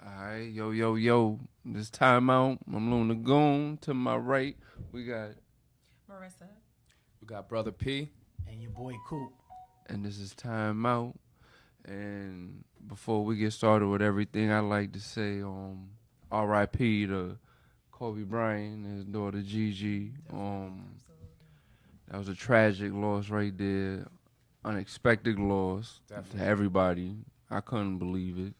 Alright, yo. This time out. I'm Luna Goon. To my right, we got. Marissa. We got Brother P. And your boy Coop. And this is Time Out. And before we get started with everything, I'd like to say R.I.P to Kobe Bryant and his daughter Gigi. That was a tragic loss right there. Unexpected loss to everybody. I couldn't believe it.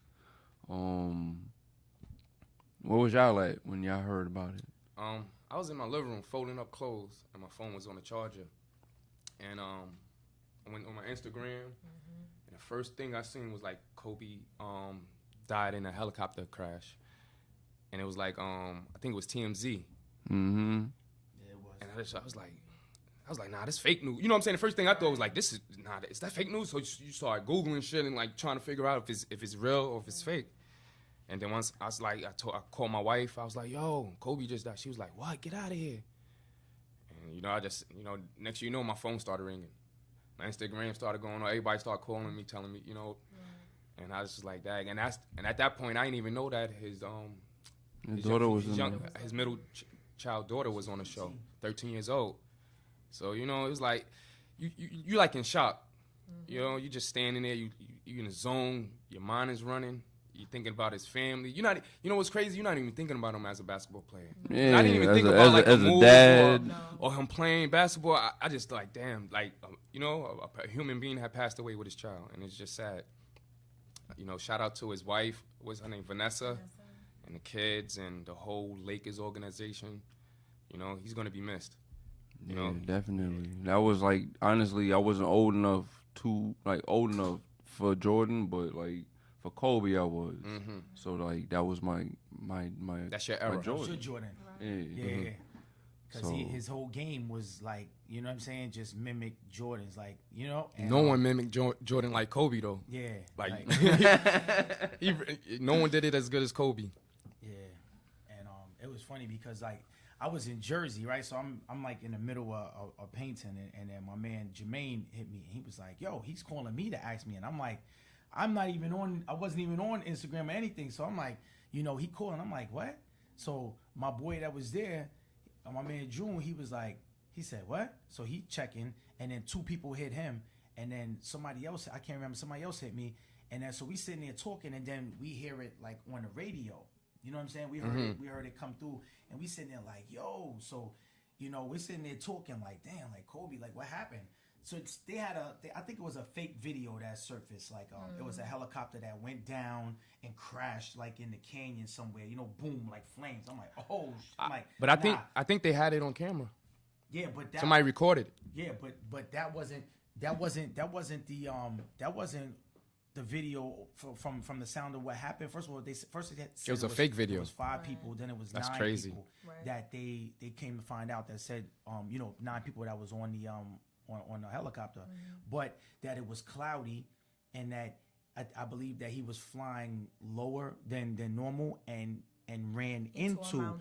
What was y'all at when y'all heard about it? I was in my living room folding up clothes, and my phone was on the charger. And I went on my Instagram, and the first thing I seen was like Kobe died in a helicopter crash, and it was like I think it was TMZ. Mm-hmm. Yeah, it was. And I was like, nah, this fake news. You know what I'm saying? The first thing I thought was like, is that fake news? So you start Googling shit and like trying to figure out if it's real or if it's fake. And then once I was like, I called my wife. I was like, yo, Kobe just died. She was like, what? Get out of here. And, next thing you know, my phone started ringing. My Instagram started going on. Everybody started calling me, telling me, And I was just like, dang. And at that point, I didn't even know that his daughter was his middle child daughter was on the show, 13 years old. So, it was like, you like in shock. Mm-hmm. You just standing there, you in a zone, your mind is running. You're thinking about his family. You're not. You know what's crazy? You're not even thinking about him as a basketball player. Yeah, I didn't even think about like a move dad or him playing basketball. I just like, damn, like a human being had passed away with his child, and it's just sad. Shout out to his wife. What's her name? Vanessa, and the kids and the whole Lakers organization. He's gonna be missed. Definitely. That was like, honestly, I wasn't old enough for Jordan, but like. For Kobe, I was. Mm-hmm. So like that was my. That's your era. My Jordan. Your Jordan. Right. Yeah. Because his whole game was like, you know what I'm saying, just mimic Jordan's, like, And, no one mimicked Jordan like Kobe though. Yeah. Like no one did it as good as Kobe. Yeah, and it was funny because like I was in Jersey, right? So I'm like in the middle of painting, and then my man Jermaine hit me. He was like, "Yo, he's calling me to ask me," and I'm like. I wasn't even on Instagram or anything. So I'm like, he called and I'm like, what? So my boy that was there, my man June, he said, what? So he checking, and then two people hit him, and then somebody else, I can't remember, somebody else hit me. And then so we sitting there talking, and then we hear it like on the radio. You know what I'm saying? We heard it come through, and we sitting there like, yo. So, we're sitting there talking like, damn, like Kobe, like what happened? So I think it was a fake video that surfaced. Like it was a helicopter that went down and crashed like in the canyon somewhere. Boom, like flames. I'm like, oh, but I think they had it on camera. Yeah, but somebody recorded it. Yeah, but that wasn't the video from the sound of what happened. First of all, it was a fake video. It was 5 people, then it was That's 9 crazy. people that they came to find out that said 9 people that was on the on the helicopter, but that it was cloudy, and that I believe that he was flying lower than normal and ran into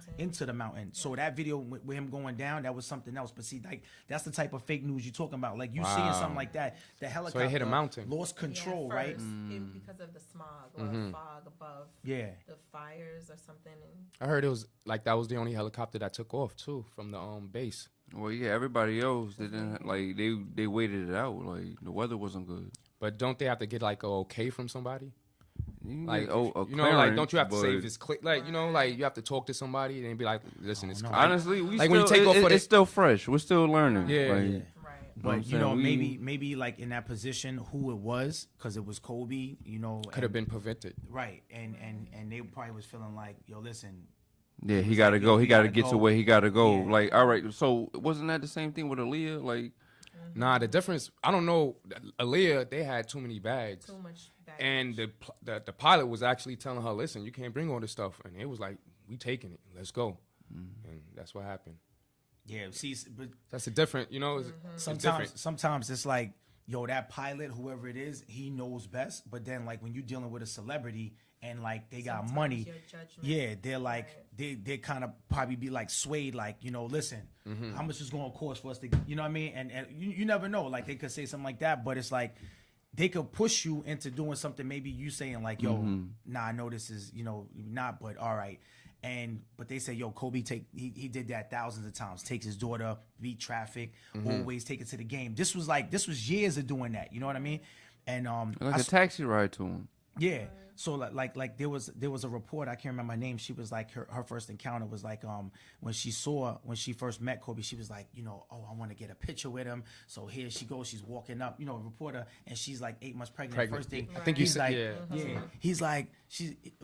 the mountain. So that video with him going down, that was something else. But see, like that's the type of fake news you're talking about. Like you seeing something like that, the helicopter so it hit a mountain, lost control, right? Because of the smog or fog above. Yeah, the fires or something. I heard it was like that was the only helicopter that took off too from the base. Well, yeah, everybody else didn't like they waited it out. Like the weather wasn't good. But don't they have to get like a okay from somebody? Like clearance, don't you have to say if it's like you have to talk to somebody and be like, listen, it's honestly, we like still, when you take off, it's still fresh. We're still learning. Yeah, right. But maybe like in that position, who it was, because it was Kobe. Could have been prevented. Right, and they probably was feeling like, yo, listen. Yeah, he got to go. He got to get to where he got to go. Yeah. Like, all right. So wasn't that the same thing with Aaliyah? Like, nah, the difference. I don't know. Aaliyah, they had too many bags. Too much baggage. And the pilot was actually telling her, listen, you can't bring all this stuff. And it was like, we taking it. Let's go. And that's what happened. Yeah, see, but that's a different. Sometimes it's like, yo, that pilot, whoever it is, he knows best. But then, like when you're dealing with a celebrity. And like they got money, they're like they kind of probably be like swayed, like listen, how much is going to cost for us to, you know what I mean? And you never know, like they could say something like that, but it's like they could push you into doing something. Maybe you saying like, yo, nah, I know this is, not, but all right. But they say, yo, Kobe he did that thousands of times. Takes his daughter, beat traffic, always take it to the game. This was years of doing that. You know what I mean? And like a taxi ride to him. yeah. So like there was a report, I can't remember her name. She was like her first encounter was like when she first met Kobe, she was like, I want to get a picture with him. So here she goes, she's walking up, a reporter, and she's like 8 months pregnant. First day, I think you said, like, yeah. He's like,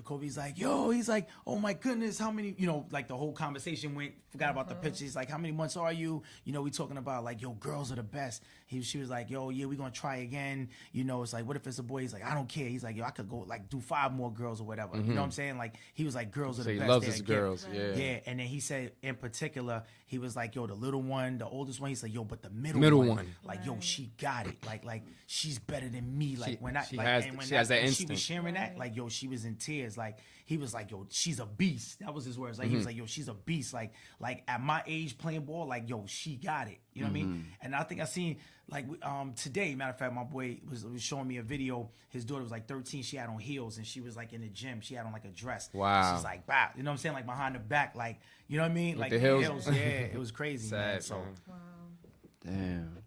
Kobe's like, yo, he's like, oh my goodness, how many, like the whole conversation forgot about the picture. He's like, how many months are you? We talking about like, yo, girls are the best. She was like, yo, yeah, we gonna try again. It's like, what if it's a boy? He's like, I don't care. He's like, yo, I could go like do 5 more girls or whatever. You know what I'm saying? Like, he was like, girls are the best. He loves his girls. Right. Yeah. And then he said in particular, he was like, yo, the little one, the oldest one, he's like, yo, but the middle one. Like, yo, she got it. Like she's better than me. Like she has that instinct. She was sharing that, like, yo, she was in tears. Like, he was like, yo, she's a beast. That was his words. Like, he was like, yo, she's a beast. Like at my age playing ball, like, yo, she got it. You know what I mean? And I think I seen like today, matter of fact, my boy was showing me a video. His daughter was like 13. She had on heels and she was like in the gym. She had on like a dress. Wow. She's like, wow. You know what I'm saying? Like behind the back, like, you know what I mean? With like the heels. Yeah, it was crazy. Sad, man. So, Wow. Damn.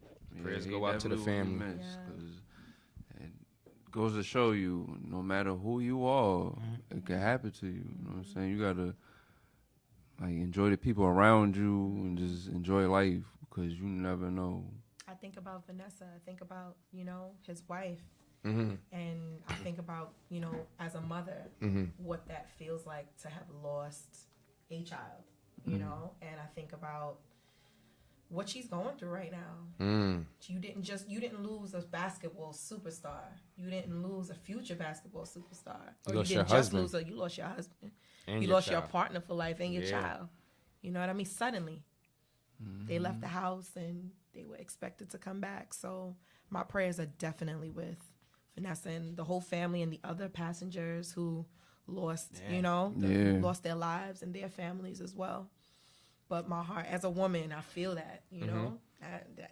Prayers he go out to the definitely will be family. missed, 'cause it goes to show you, no matter who you are, it can happen to you. You know what I'm saying? You gotta like enjoy the people around you and just enjoy life because you never know. I think about Vanessa. I think about, his wife. Mm-hmm. And I think about, as a mother, what that feels like to have lost a child, you know? And I think about what she's going through right now. You didn't lose a basketball superstar. You didn't lose a future basketball superstar. Or You lost didn't your just husband. lose her, you lost your husband. And you your lost your child. partner for life and your Yeah. child. You know what I mean? Suddenly. They left the house and they were expected to come back. So my prayers are definitely with Vanessa and the whole family and the other passengers who lost, lost their lives and their families as well. But my heart, as a woman, I feel that,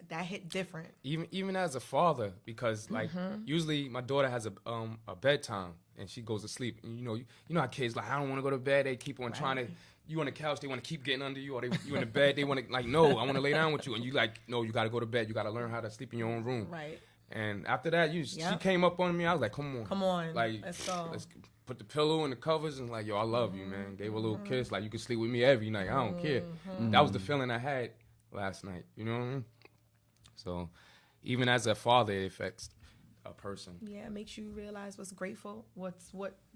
that hit different. Even as a father, because like usually my daughter has a bedtime and she goes to sleep. And you know how kids like, I don't want to go to bed. They keep on trying to. You on the couch, they want to keep getting under you, or you in the bed, they want to like, no, I want to lay down with you, and you like, no, you got to go to bed. You got to learn how to sleep in your own room. Right. And after that, she came up on me. I was like, come on, like let's go. Let's put the pillow and the covers and like, yo, I love you, man. Gave her a little kiss, like you can sleep with me every night. I don't care. That was the feeling I had last night. You know what I mean? So even as a father, it affects a person. Yeah, it makes you realize what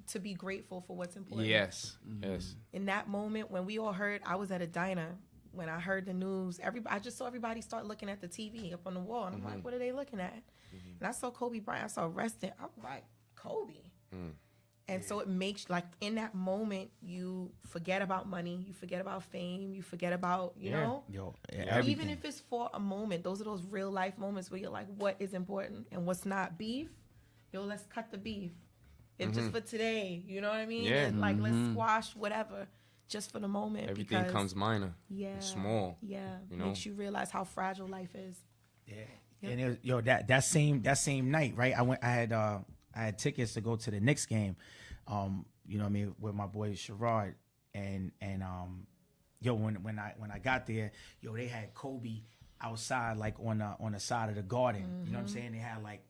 to be grateful for what's important. Yes. In that moment when we all heard, I was at a diner when I heard the news. I just saw everybody start looking at the TV up on the wall, and I'm like, what are they looking at? And I saw Kobe Bryant. I saw arrested. I'm like, Kobe. And so it makes, like, in that moment, you forget about money, you forget about fame, you forget about, you know? Even if it's for a moment, those are those real life moments where you're like, what is important and what's not? Beef? Yo, let's cut the beef. It's just for today, you know what I mean? Yeah. And like, let's squash whatever just for the moment. Everything comes minor. Yeah. It's small. Yeah. You know? Makes you realize how fragile life is. Yeah. Yep. And that same night, right? I had tickets to go to the Knicks game, you know what I mean, with my boy Sherrod, and when I got there, they had Kobe outside, like on the side of the garden. You know what I'm saying? They had like,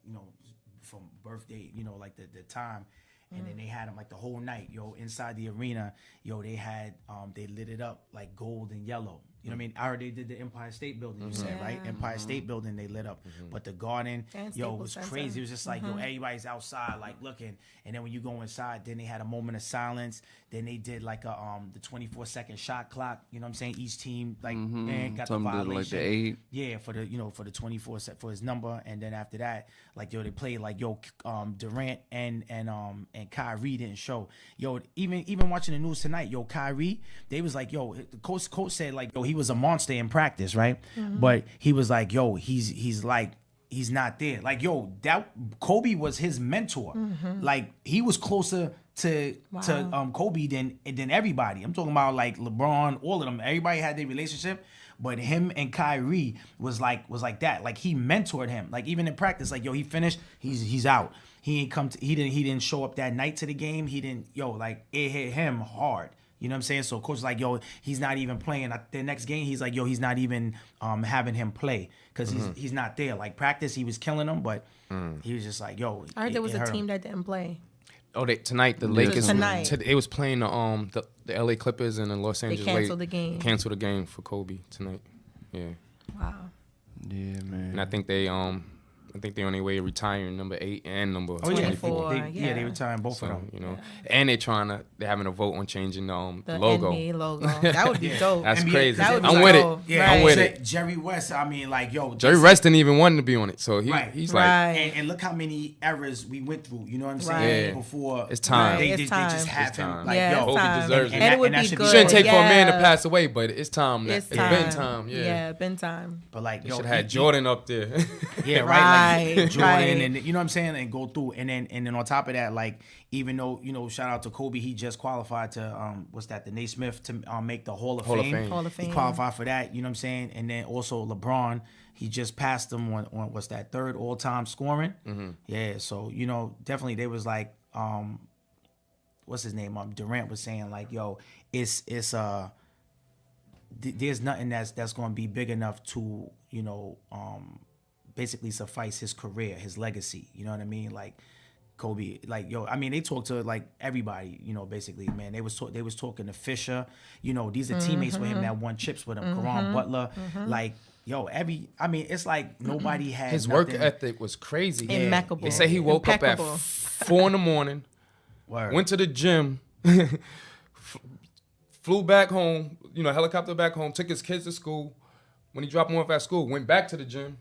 from birthday, like the time. And then they had him like the whole night, inside the arena, they had, they lit it up like gold and yellow. You know what I mean? I heard they did the Empire State Building, you said, right? Empire State Building, they lit up. But the garden, it was crazy. It was just like, everybody's outside, like, looking. And then when you go inside, then they had a moment of silence. Then they did, like, the 24-second shot clock. You know what I'm saying? Each team, like, man, got the violation. Like the 8. Yeah, for the 24 set for his number. And then after that, like, they played, like, Durant and Kyrie didn't show. Even watching the news tonight, Kyrie, they was like, the coach said, like, he was a monster in practice, right? But he was like, he's like, he's not there. Like, that Kobe was his mentor. Like, he was closer to Kobe than everybody. I'm talking about like LeBron, all of them. Everybody had their relationship, But him and Kyrie was like that. Like he mentored him. Like even in practice, like yo, he finished, he's out. He ain't come to, he didn't show up that night to the game. He didn't, like it hit him hard. You know what I'm saying? So coach like, yo, he's not even playing. The next game, he's like, yo, he's not even having him play because he's not there. Like practice, he was killing him, but he was just like, yo. I heard there was a team that didn't play. Oh, tonight the Lakers. Tonight. It was playing the LA Clippers and the Los Angeles. They canceled the game. Canceled the game for Kobe tonight. Yeah. Wow. Yeah, man. And I think they on their way to retiring number 8 and number 24. They retiring both of them. You know, and they're having a vote on changing the logo. NBA logo. That would be dope. That's NBA, crazy. that would be I'm with it. dope. Yeah, I'm with it. Jerry West. I mean, like yo, Jerry West didn't even want to be on it, so he's like, and look how many eras we went through. You know what I'm saying? Yeah. Before it's time. They It's time. just have It's him. time. Like Yeah, yo, it's time. Kobe deserves And it. it would that be should good. You shouldn't take for a man to Yeah. pass away, but it's time. It's been time. Yeah. Yeah, been time. But like They yo, should have had Jordan up there. Yeah, right. Like Right, Jordan, right. and you know what I'm saying, and go through, and then on top of that, like even though shout out to Kobe, he just qualified to the Naismith to make the Hall of Fame. Hall of Fame. He qualified for that. You know what I'm saying, and then also LeBron, he just passed him on third all time scoring. Mm-hmm. Yeah, so definitely they was like what's his name? Durant was saying like, yo, it's there's nothing that's going to be big enough to basically suffice his career, his legacy. You know what I mean? Like Kobe, like yo, I mean they talked to like everybody, basically, man. They was talking to Fisher. These are teammates with him that won chips with him. Karan Butler, like yo, it's like nobody had His nothing. work ethic was crazy. Impeccable. They say he woke up at 4 a.m, Word. went to the gym, flew back home, helicopter back home, took his kids to school. When he dropped them off at school, went back to the gym,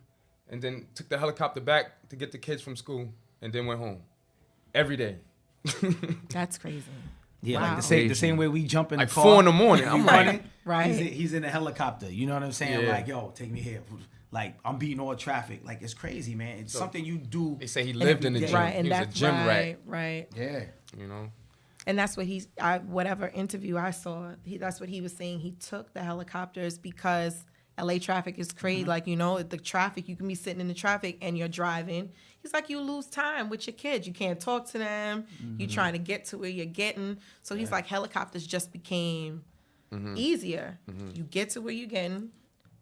and then took the helicopter back to get the kids from school, and then went home. Every day. That's crazy. Yeah, Wow. like the same way we jump in Like the car. 4 a.m. I'm like, Right. He's in a helicopter. You know what I'm saying? Yeah. Like, yo, take me here. Like, I'm beating all traffic. Like, it's crazy, man. It's something you do. they say he lived in the gym. Right, and He was that's a gym rat. right. Yeah. And that's what whatever interview I saw, that's what he was saying. He took the helicopters because LA traffic is crazy. Like, the traffic, you can be sitting in the traffic and you're driving. He's like, you lose time with your kids. You can't talk to them. You're trying to get to where you're getting. So he's like, helicopters just became easier. You get to where you're getting,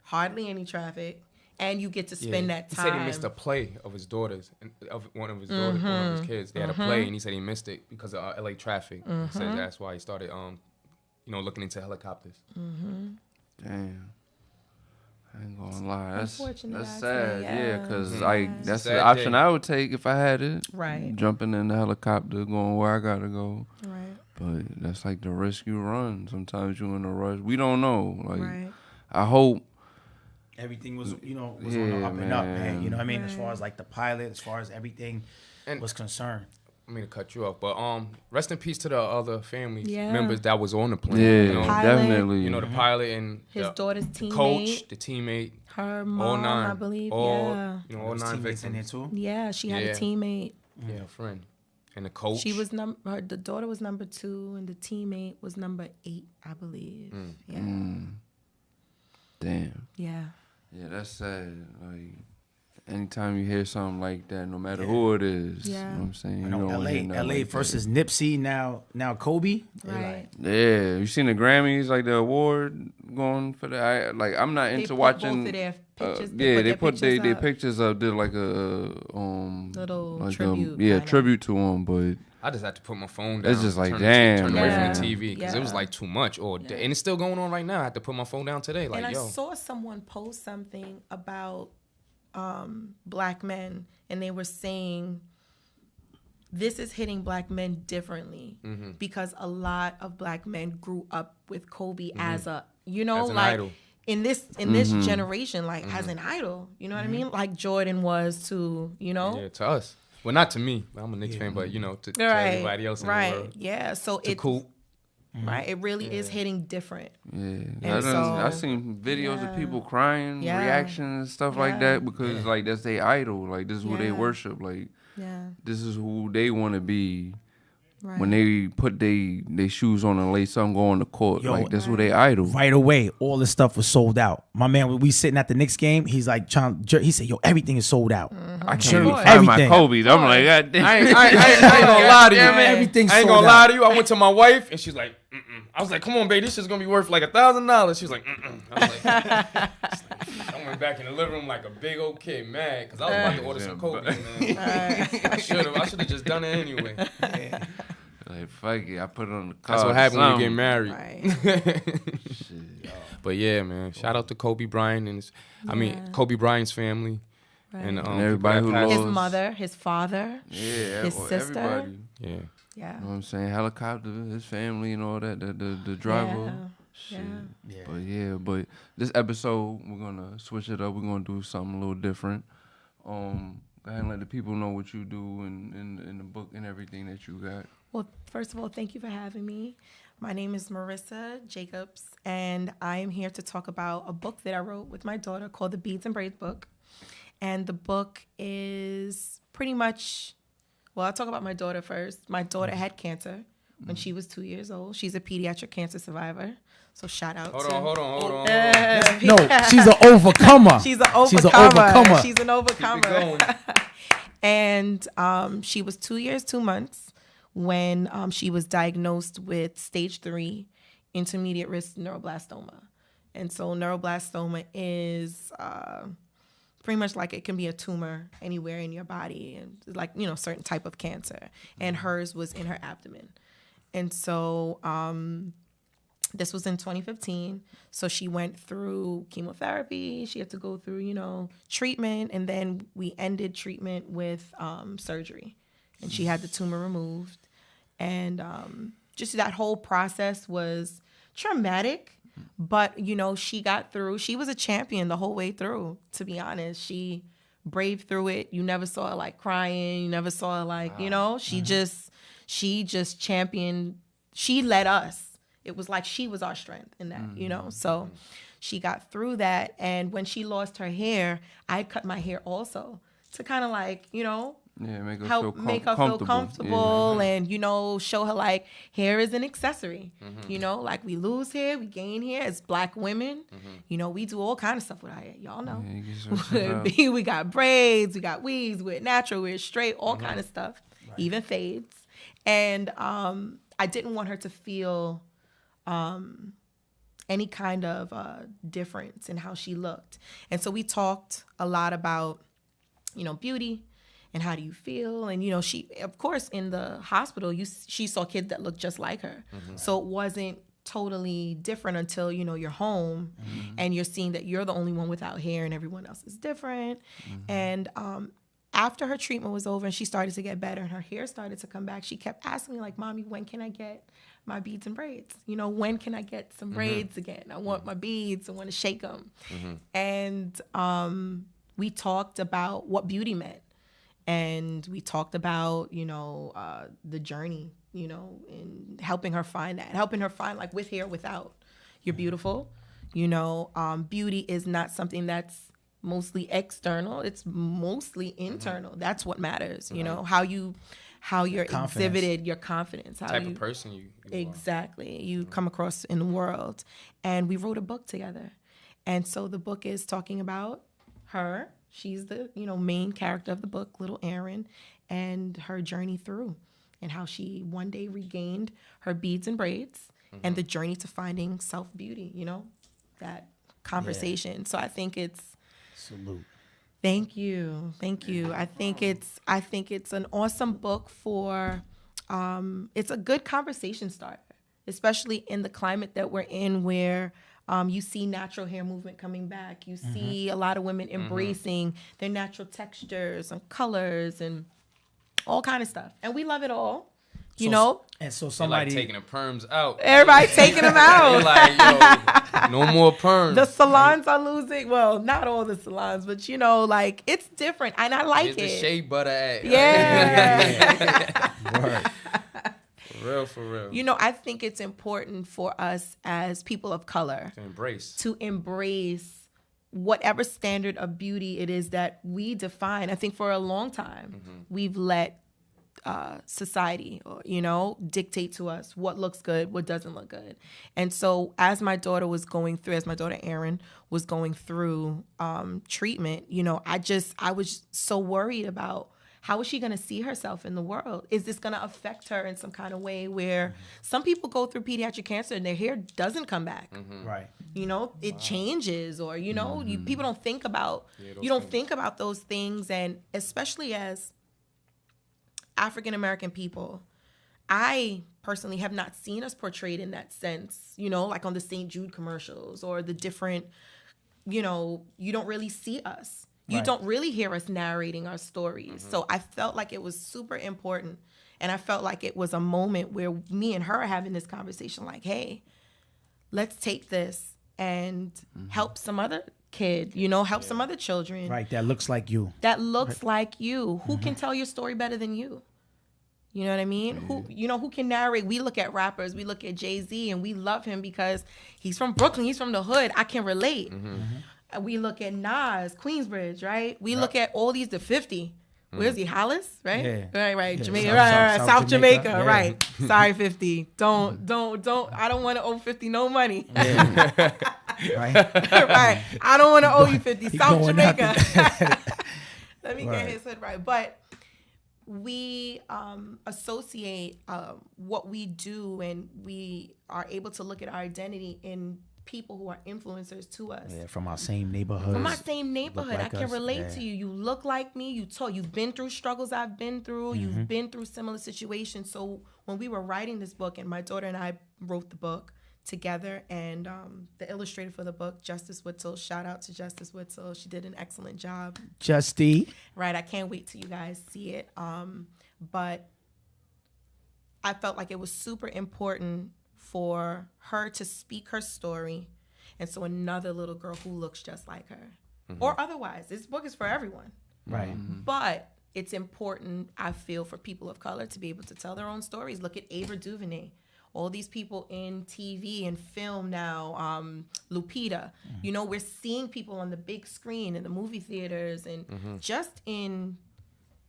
hardly any traffic, and you get to spend that time. He said he missed a play of his daughters, of one of his daughters, one of his kids. They had a play, and he said he missed it because of LA traffic. He said that's why he started, looking into helicopters. Damn. I ain't gonna lie. That's Unfortunate, I'd sad. say, Yeah, because yeah. that's Sad the option day. I would take if I had it. Right. Jumping in the helicopter, going where I gotta go. Right. But that's like the risk you run. Sometimes you in a rush. We don't know. Like Right. I hope. Everything was, was on the Yeah, up and up, man. man. You know what I mean? As far as like the pilot, as far as everything And- was concerned. I mean to cut you off, but rest in peace to the other family Yeah. members that was on the plane. Yeah, Pilot. definitely. The pilot and His the daughter's teammate, coach, the teammate, her mom, all 9, I believe. all yeah. all Those 9 teammates in there victims. too. Yeah, she had Yeah. a teammate. Yeah, a friend, and the coach. She was the daughter was number 2, and the teammate was number 8, I believe. Yeah, Damn. yeah. Yeah, that's sad. Like anytime you hear something like that, no matter who it is, Yeah. you know what I'm saying? I You know don't wanna hear LA nothing like that. versus Nipsey, now Kobe. They Right. Yeah, you seen the Grammys, like the award going for the. I'm not They into put watching. both of their pictures. They put their their up. pictures up. Did like a Little like tribute, yeah, kinda. tribute to him. But I just had to put my phone down. It's just like, turn damn, away man. from the TV because it was Yeah. like too much. And it's still going on right now. I had to put my phone down today. Like, And I yo, saw someone post something about black men, and they were saying this is hitting black men differently because a lot of black men grew up with Kobe as a, As an like idol. in this generation, like as an idol. You know what I mean? Like Jordan was to, yeah, to us. Well, not to me. I'm a Knicks fan, but to everybody else in the world. Yeah. So To Coop. Right. It really is hitting different. yeah, And I so- seen videos of yeah. people crying, Yeah. reactions, and stuff like Yeah. that because like that's their idol. Like this is who they Yeah. worship. Like Yeah. this is who they want to be. when they put they shoes on and lay something, go on the court. Yo, like that's what they idol. Right away, all the stuff was sold out. My man, when we sitting at the Knicks game, he's like he said, "Yo, everything is sold out." I can't even find everything. my Kobe's. I'm like, God damn. I ain't gonna lie to you. Everything's I ain't sold gonna out. lie to you. I went to my wife and she's like, mm-mm. I was like, come on, babe, this shit's gonna be worth like $1,000. She was like, mm-mm. I was like, I went back in the living room like a big old kid, mad, because I was about to order some Kobe, man. I should have just done it anyway. Like, fuck it, I put it on the card. That's what happened when you get married. Right. But yeah, man, shout out to Kobe Bryant and Kobe Bryant's family. Right. And everybody who passed. His lost. mother, his father, Yeah, his sister. everybody. Yeah. Yeah. You know what I'm saying? Helicopter, his family and all that, the driver. Yeah. Yeah. But this episode, we're going to switch it up. We're going to do something a little different. Go ahead and let the people know what you do in the book and everything that you got. Well, first of all, thank you for having me. My name is Marissa Jacobs, and I am here to talk about a book that I wrote with my daughter called The Beads and Braids Book. And the book is pretty much, well, I'll talk about my daughter first. My daughter had cancer when she was 2 years old. She's a pediatric cancer survivor. So shout out Hold to... on. No, she's an overcomer. She's an overcomer. She's an overcomer. She's an overcomer. Keep it going. And she was 2 years, 2 months when she was diagnosed with stage 3 intermediate risk neuroblastoma. And so neuroblastoma is pretty much like it can be a tumor anywhere in your body, and like, you know, certain type of cancer. And hers was in her abdomen. And so this was in 2015. So she went through chemotherapy. She had to go through, you know, treatment. And then we ended treatment with surgery. And she had the tumor removed. And just that whole process was traumatic. But, you know, she got through. She was a champion the whole way through, to be honest. She braved through it. You never saw her, like, crying. You never saw her, like, you know, she just championed. She led us. It was like she was our strength in that, you know. So she got through that. And when she lost her hair, I cut my hair also to kind of, like, you know, Yeah, make her help make her feel comfortable and, you know, show her like hair is an accessory. You know, like we lose hair, we gain hair as Black women. You know, we do all kind of stuff with our hair. Y'all know. We got braids, we got weaves, we're natural, we're straight, all kind of stuff, even fades. And I didn't want her to feel any kind of difference in how she looked. And so we talked a lot about, you know, beauty. And how do you feel? And, you know, she, of course, in the hospital, she saw kids that looked just like her. So it wasn't totally different until, you know, you're home and you're seeing that you're the only one without hair and everyone else is different. And after her treatment was over and she started to get better and her hair started to come back, she kept asking me, like, Mommy, when can I get my beads and braids? You know, when can I get some braids again? I want my beads. I want to shake them. And we talked about what beauty meant. And we talked about, you know, the journey, you know, and helping her find that, helping her find, like, with hair, without. You're beautiful. You know, beauty is not something that's mostly external. It's mostly internal. That's what matters. You know, how you're exhibited, your confidence, how type of person you exactly you come across in the world. And we wrote a book together. And so the book is talking about her. She's the, you know, main character of the book, little Erin, and her journey through and how she one day regained her beads and braids and the journey to finding self-beauty, you know, that conversation. Yeah. So I think it's... Salute. Thank you. Thank you. I think it's an awesome book for, it's a good conversation starter, especially in the climate that we're in where you see natural hair movement coming back. You see a lot of women embracing their natural textures and colors and all kind of stuff. And we love it all, you know? And so somebody... like taking the perms out. Everybody taking them out. They're like, yo, no more perms. The salons are losing. Well, not all the salons, but, you know, like, it's different. And I like Here's it. the shea butter at. Yeah. Word. For real. You know, I think it's important for us as people of color to embrace whatever standard of beauty it is that we define. I think for a long time, we've let society, or, you know, dictate to us what looks good, what doesn't look good. And so as my daughter Erin was going through treatment, you know, I was so worried about how is she going to see herself in the world? Is this going to affect her in some kind of way where some people go through pediatric cancer and their hair doesn't come back? Right. You know, it changes, or, you know, people don't think about, think about those things. And especially as African-American people, I personally have not seen us portrayed in that sense, you know, like on the St. Jude commercials or the different, you know, you don't really see us. You don't really hear us narrating our stories. So I felt like it was super important. And I felt like it was a moment where me and her are having this conversation like, hey, let's take this and help some other kid, you know, help some other children. Right, that looks like you. That looks like you. Who can tell your story better than you? You know what I mean? Who can narrate? We look at rappers, we look at Jay-Z, and we love him because he's from Brooklyn, he's from the hood. I can relate. We look at Nas, Queensbridge, right? We look at all these, the 50. Where's he? Hollis, right? Yeah. Right. Yeah, Jamaica, South Jamaica, Yeah. right. Sorry, 50. Don't. I don't want to owe 50 no money. Yeah. Right. Right. I don't want to owe you 50. He South going Jamaica. out Let me get his hood right. But we associate what we do, and we are able to look at our identity in people who are influencers to us. Yeah, from our same neighborhood. From my same neighborhood. like I can us. relate Yeah. to you. You look like me. You've been through struggles I've been through. You've been through similar situations. So when we were writing this book, and my daughter and I wrote the book together, and the illustrator for the book, Justice Whittle, shout out to Justice Whittle. She did an excellent job. Justy. Right. I can't wait till you guys see it. But I felt like it was super important for her to speak her story, and so another little girl who looks just like her, or otherwise, this book is for everyone. Right. But it's important, I feel, for people of color to be able to tell their own stories. Look at Ava DuVernay, all these people in TV and film now, Lupita. You know, we're seeing people on the big screen in the movie theaters and just on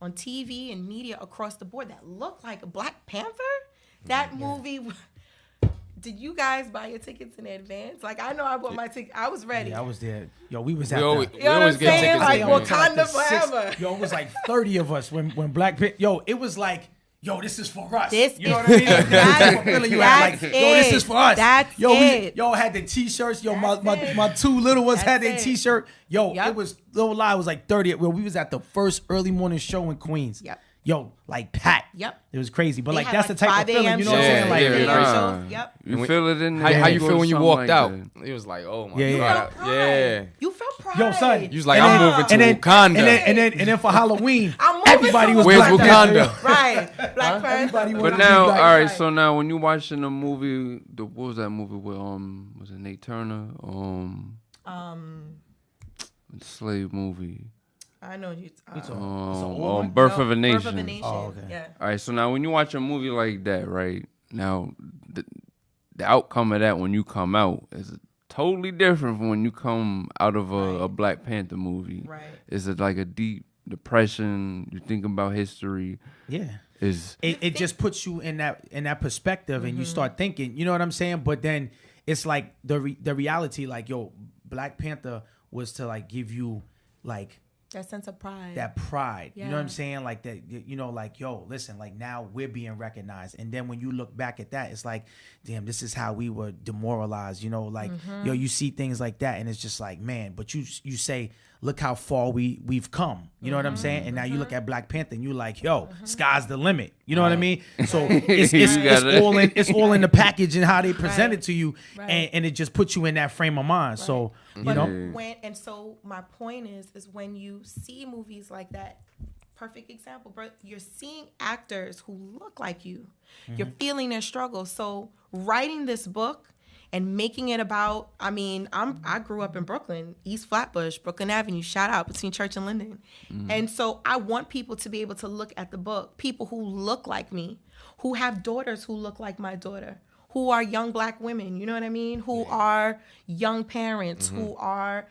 TV and media across the board that look like a Black Panther. That movie. Did you guys buy your tickets in advance? Like, I know I bought my ticket. I was ready. Yeah, I was there. Yo, we was at We always, the... we You know what always I'm get saying? tickets. Like, in Wakanda advance. forever. Yo, it was like 30 of us when Black Panther... Yo, it was like, yo, this is for us. This you know is- what I mean? Like, that's what feeling you had. Like, That's yo, this it. is for us. That's yo, it. Yo, had the T-shirts. Yo, That's my it. two little ones had That's their it. T-shirt. Yo, Yep. it was, no lie, it was like 30. Well, we was at the first early morning show in Queens. Yep. Yo, like packed. Yep. It was crazy. But They like, had, that's like, the type 5 of feeling, a.m. you know what I'm shows, saying? Like, theater nah. shows. Yep. You feel it in How there. you Go feel to when you something walked like out? that. It was like, oh my Yeah, yeah. god, Pride. yeah. You felt pride. Yo, son. You was like, And I'm then- moving to and then- Wakanda. And then for Halloween, I'm moving everybody to was Where's Black Panther. Wakanda? Right. Black Panther. Everybody was But now, all Black. right. Right. So now, when you watching the movie, what was that movie with was it Nate Turner? The slave movie. I know you. It's an old one? Birth of a Nation. Birth of a Nation. Oh, okay. Yeah. All right. So now, when you watch a movie like that, right now, the outcome of that when you come out is totally different from when you come out of a Black Panther movie. Right. Is it like a deep depression? You think about history. Yeah. Is It just puts you in that perspective, and you start thinking, you know what I'm saying? But then it's like the reality, like, yo, Black Panther was to like give you like That sense of pride. that pride. You know what I'm Yeah. saying? Like that, you know, like, yo, listen, like now we're being recognized. And then when you look back at that, it's like, damn, this is how we were demoralized, you know, like, yo, you see things like that and it's just like, man, but you say, look how far we've come. You know what I'm saying? And now you look at Black Panther and you like, yo, sky's the limit. You know what I mean? So it's all in the package and how they present it to you. Right. And it just puts you in that frame of mind. So, you But know, so my point is when you see movies like that, perfect example, bro, you're seeing actors who look like you. You're feeling their struggle. So writing this book and making it about, I mean, I grew up in Brooklyn, East Flatbush, Brooklyn Avenue, shout out between Church and Linden. And so I want people to be able to look at the book, people who look like me, who have daughters who look like my daughter, who are young Black women, you know what I mean? Who are young parents, who are...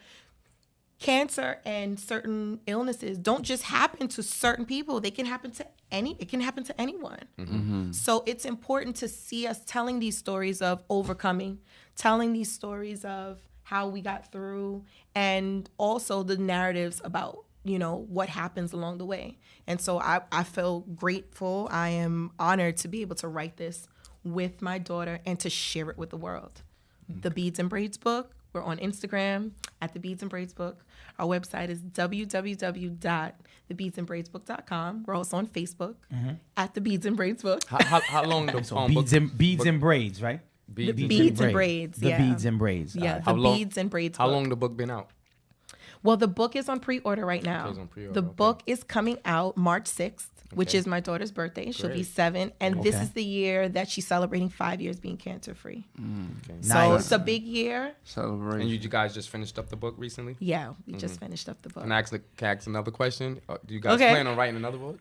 Cancer and certain illnesses don't just happen to certain people. They can happen to it can happen to anyone. So it's important to see us telling these stories of overcoming, telling these stories of how we got through, and also the narratives about, what happens along the way. And so I feel grateful. I am honored to be able to write this with my daughter and to share it with the world. The Beads and Braids book, we're on Instagram at The Beads and Braids Book. Our website is www.thebeadsandbraidsbook.com. We're also on Facebook at The Beads and Braids Book. How long the beads and braids, right? Beads and braids. The Yeah. beads and braids. Yeah, How the long- Beads and Braids How book. long the book been out? Well, the book is on pre-order right now. Okay, it's on pre-order, The okay. book is coming out March 6th, which Okay. is my daughter's birthday. She'll be Great. 7. And this Okay. is the year that she's celebrating 5 years being cancer-free. Okay. So Nice. it's a big year. Celebration. And you guys just finished up the book recently? Yeah, we just finished up the book. Can I ask another question? Do you guys Okay. plan on writing another book?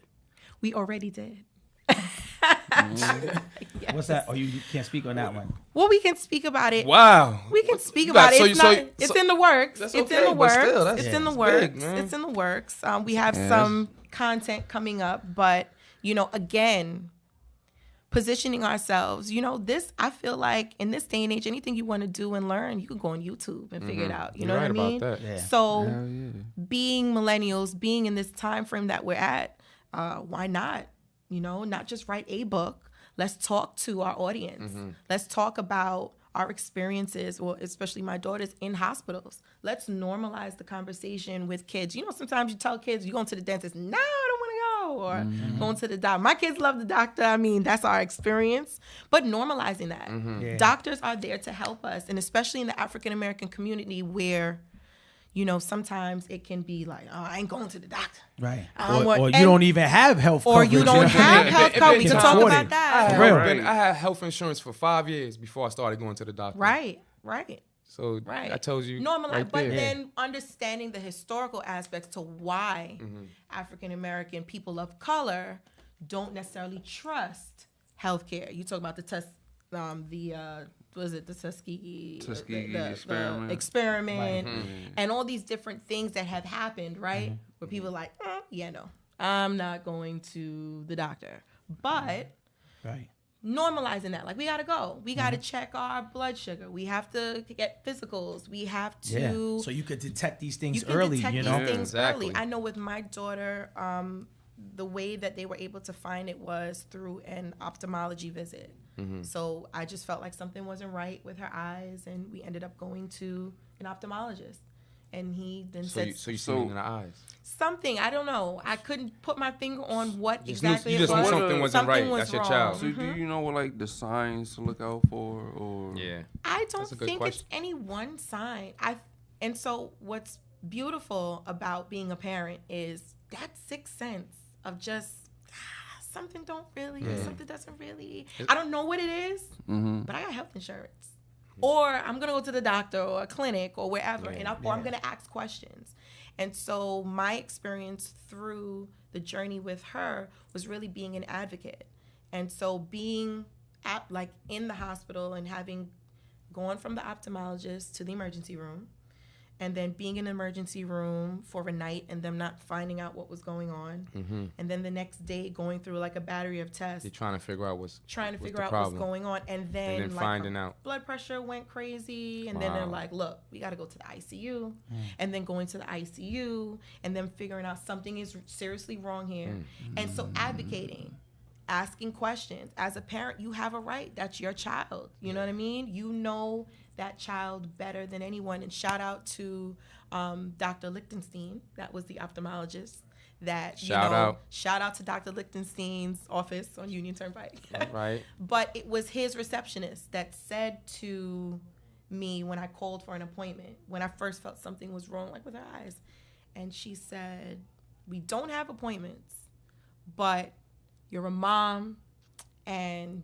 We already did. What's that? Oh, you can't speak on that one. Well, we can speak about it. Wow. We can speak You about got- it. so It's you- not. so- It's so- in the works. That's It's okay, in the but works. still, that's- It's in the it's works. big, man. It's in the works. We have Yeah, some content coming up, but again, positioning ourselves. This I feel like in this day and age, anything you want to do and learn, you can go on YouTube and figure it out. You know You're what I right mean? about that. Yeah. So Hell yeah. being millennials, being in this time frame that we're at, why not? Not just write a book. Let's talk to our audience. Let's talk about our experiences, or especially my daughters in hospitals. Let's normalize the conversation with kids. Sometimes you tell kids, you're going to the dentist. No, I don't want to go. Or going to the doctor. My kids love the doctor. I mean, that's our experience. But normalizing that. Yeah. Doctors are there to help us. And especially in the African-American community where, sometimes it can be like, oh, I ain't going to the doctor. Right. Or- Or you and- don't even have health Or coverage. you don't have health If coverage. We it's can talk afforded. about that. Real. I had health insurance for 5 years before I started going to the doctor. Right. So Right. I told you. Normalize, right but there. then understanding the historical aspects to why African American people of color don't necessarily trust healthcare. You talk about the Tuskegee Tuskegee experiment. experiment, and all these different things that have happened, right? Where people are like, no, I'm not going to the doctor, but. Right. Normalizing that, like we gotta go, we gotta check our blood sugar, we have to get physicals, we have to. Yeah. So you could detect these things you can early, detect you these know? Yeah, things exactly. early. I know with my daughter, the way that they were able to find it was through an ophthalmology visit. So I just felt like something wasn't right with her eyes, and we ended up going to an ophthalmologist. And he then So said you see it in the eyes. something. I don't know. I couldn't put my finger on what Just exactly you it just was. knew something wasn't Something right. was That's your wrong. child. So do you know what like the signs to look out for, or Yeah. I don't That's a good think question. it's any one sign. And so what's beautiful about being a parent is that sixth sense of just something doesn't really. I don't know what it is, but I got health insurance. Or I'm gonna go to the doctor or a clinic or wherever, or I'm gonna ask questions. And so my experience through the journey with her was really being an advocate. And so being in the hospital and having gone from the ophthalmologist to the emergency room, and then being in the emergency room for a night and them not finding out what was going on, and then the next day going through like a battery of tests, You're trying to figure out what's trying to what's figure the out problem. what's going on, and then And then like finding her out. blood pressure went crazy, and then they're Wow. like, look, we got to go to the ICU, and then going to the ICU, and then figuring out something is seriously wrong here. And so advocating, asking questions. As a parent, you have a right. That's your child. You know what I mean? You know that child better than anyone. And shout out to Dr. Lichtenstein. That was the ophthalmologist. Shout out to Dr. Lichtenstein's office on Union Turnpike. Right. But it was his receptionist that said to me when I called for an appointment, when I first felt something was wrong, like with her eyes. And she said, we don't have appointments, but you're a mom, and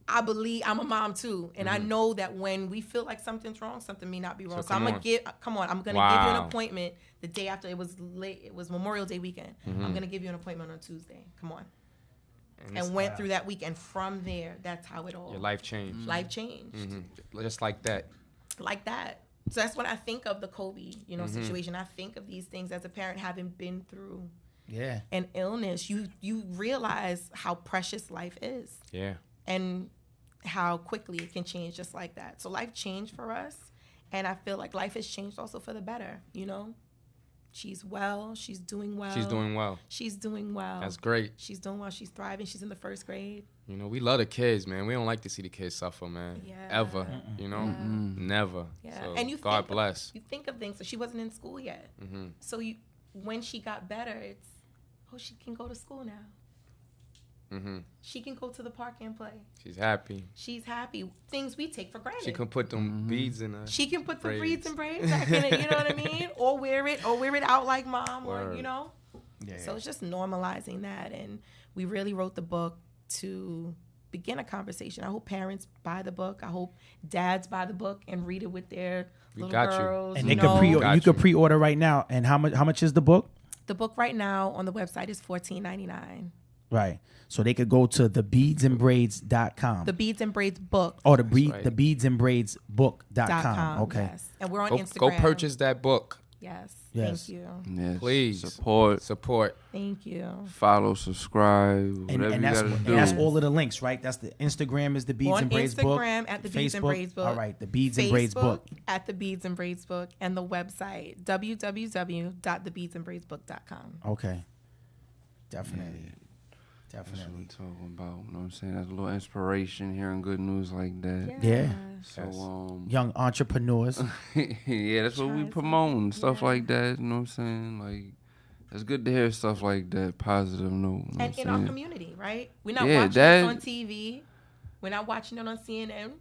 I believe I'm a mom too. And I know that when we feel like something's wrong, something may not be wrong. So I'm going to give you an appointment the day after. It was late. It was Memorial Day weekend. I'm going to give you an appointment on Tuesday. Come on. And went through that week. And from there, that's how it all. Your life changed. Life changed. Just like that. Like that. So that's when I think of the Kobe, situation. I think of these things as a parent having been through and illness, you realize how precious life is. Yeah. And how quickly it can change just like that. So life changed for us, and I feel like life has changed also for the better, you know? She's well. She's doing well. She's doing well. She's doing well. That's great. She's doing well. She's thriving. She's in the 1st grade. You know, we love the kids, man. We don't like to see the kids suffer, man. Yeah. Ever. You know? Never. Yeah. So And you God bless. You think of things. So she wasn't in school yet. So when she got better, it's, she can go to school now. She can go to the park and play. She's happy. She's happy. Things we take for granted. She can put them beads in her. She can put the beads and braids back in it, you know what I mean? Or wear it out like mom, Word. or, you know? Yeah. So it's just normalizing that. And we really wrote the book to begin a conversation. I hope parents buy the book. I hope dads buy the book and read it with their little got you. girls. And you they know? could could pre-order right now. And how much is the book? The book right now on the website is $14.99. Right. So they could go to thebeadsandbraids.com. The Beads and Braids book. Oh, right. the beadsandbraidsbook.com. Okay. Yes. And we're on Go Instagram. purchase that book. Yes. Yes. Thank you. Yes. Please. Support. Thank you. Follow, subscribe, whatever And you that's, gotta and do. that's all of the links, right? That's the Instagram is the Beads On and Braids book. Instagram at the Beads and Braids book. All right, the Beads and Braids book. At the Beads and Braids book, and the website www.thebeadsandbraidsbook.com. Okay. Definitely. That's what we're talking about. You know what I'm saying? That's a little inspiration, hearing good news like that. Yeah. So, Young entrepreneurs. yeah, that's what we promoting, stuff like that. You know what I'm saying? Like, it's good to hear stuff like that, positive note. You know And what in I'm our saying? community, right? We're not Yeah, watching that- it on TV. We're not watching it on CNN.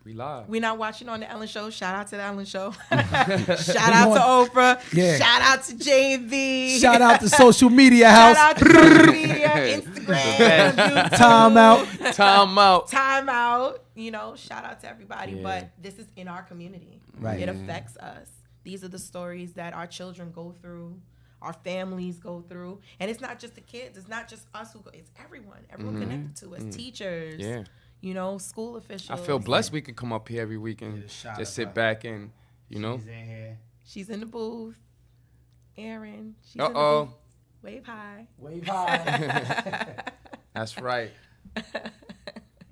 We live. We're not watching on the Ellen Show. Shout out to the Ellen Show. Shout out to Oprah. Yeah. Shout out to JV. Shout out to Social Media House. Shout out to social media, Instagram, YouTube. Time out. Time out. You know, shout out to everybody. Yeah. But this is in our community. Right. It affects us. These are the stories that our children go through, our families go through. And it's not just the kids. It's not just us who go. It's everyone. Everyone connected to us. Teachers. Yeah. You know, school officials. I feel blessed we can come up here every week and just sit back and, you know. She's in the booth. Aaron. She's in the Uh-oh. booth. Wave high. Wave high. That's right.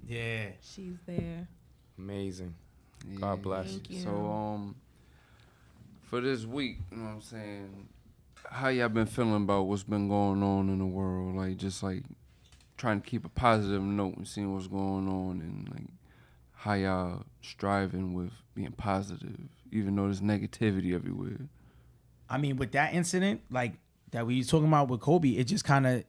Yeah. She's there. Amazing. God bless. Thank you. So, for this week, you know what I'm saying? How y'all been feeling about what's been going on in the world? Like, just like trying to keep a positive note and seeing what's going on, and like how y'all striving with being positive, even though there's negativity everywhere. I mean, with that incident, like that we talking about with Kobe, it just kind of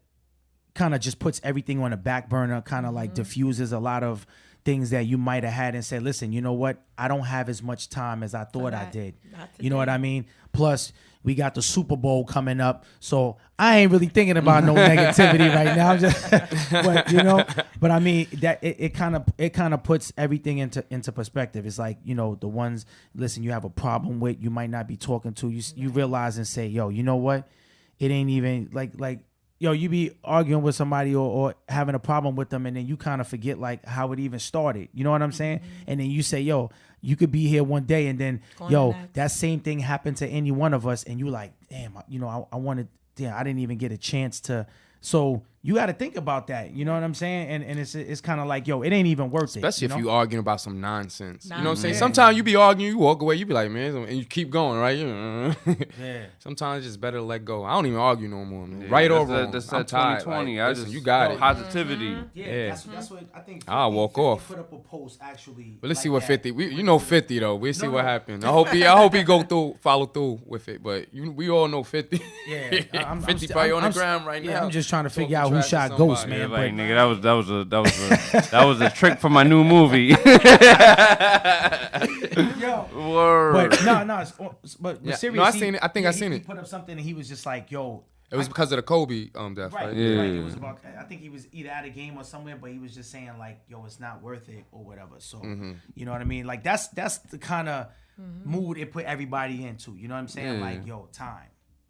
just puts everything on the back burner, kind of like diffuses a lot of things that you might have had and said, listen, you know what? I don't have as much time as I thought I did. You know what I mean? Plus, we got the Super Bowl coming up, so I ain't really thinking about no negativity right now. But you know, but I mean that it kind of puts everything into perspective. It's like, you know, the ones, listen, you have a problem with, you might not be talking to, you realize and say, yo, you know what? It ain't even like yo, you be arguing with somebody or having a problem with them, and then you kind of forget like how it even started. You know what I'm saying? And then you say, yo, you could be here one day, and then that same thing happened to any one of us, and you like, damn, you know, I wanted, damn, I didn't even get a chance to. So you got to think about that. You know what I'm saying? And it's kind of like, yo, it ain't even worth it. Especially you if know? you arguing about some nonsense. You know what I'm saying? Yeah. Sometimes you be arguing, you walk away, you be like, man, and you keep going, right? Yeah. Sometimes it's just better to let go. I don't even argue no more, man. Yeah, Right or that's wrong. That's I'm that tired. 2020. Like, I listen, just you got it. Positivity. Yeah. That's what I think. I'll walk 50 off. Put up a post actually. But let's like see what that. 50. You know 50 though. We'll see No, what no. happens. I hope he follow through with it. But we all know 50. Yeah, 50 probably on the ground right now. Yeah, I'm just trying to figure Talking out who trash to shot Ghost, somebody. man. Yeah, like but nigga, that was a trick for my new movie. yo, Word. but no, but Yeah. seriously, No, I seen it. I think I seen he it. put up something and he was just like, yo. It was because of the Kobe death, Right, right? Yeah. right. It was about. I think he was either at a game or somewhere, but he was just saying like, "Yo, it's not worth it" or whatever. So, you know what I mean? Like that's the kind of mood it put everybody into. You know what I'm saying? Yeah. Like, yo, time,